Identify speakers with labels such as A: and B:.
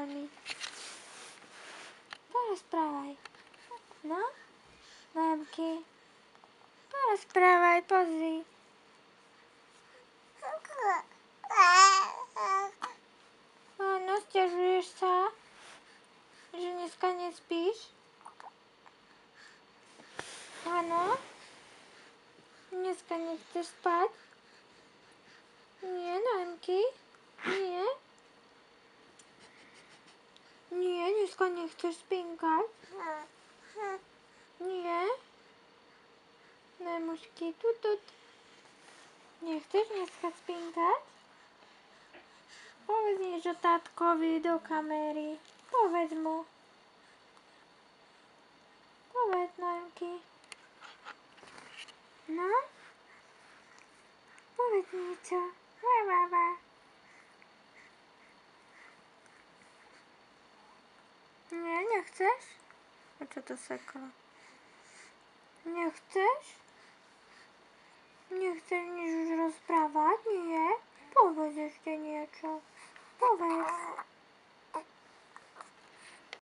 A: mi. Porozprávaj. No? Noemky. Porozprávaj, pozri. Áno, sťažuješ sa? Že dneska nespíš? Áno? Dneska nechceš spať? Nie, Noemky? Nie? Nie, dneska nechceš spinkať? Nie? Nemušky, tutut. Nechceš dneska spinkať? Povedz niečo tatkovi do kamery. Povedz mu. Povedz, Noemky. No? Povedz niečo. Nie, nechceš? A čo to seklo? Nechceš? Nechceš nič už rozprávať? Nie? Povedz ešte niečo.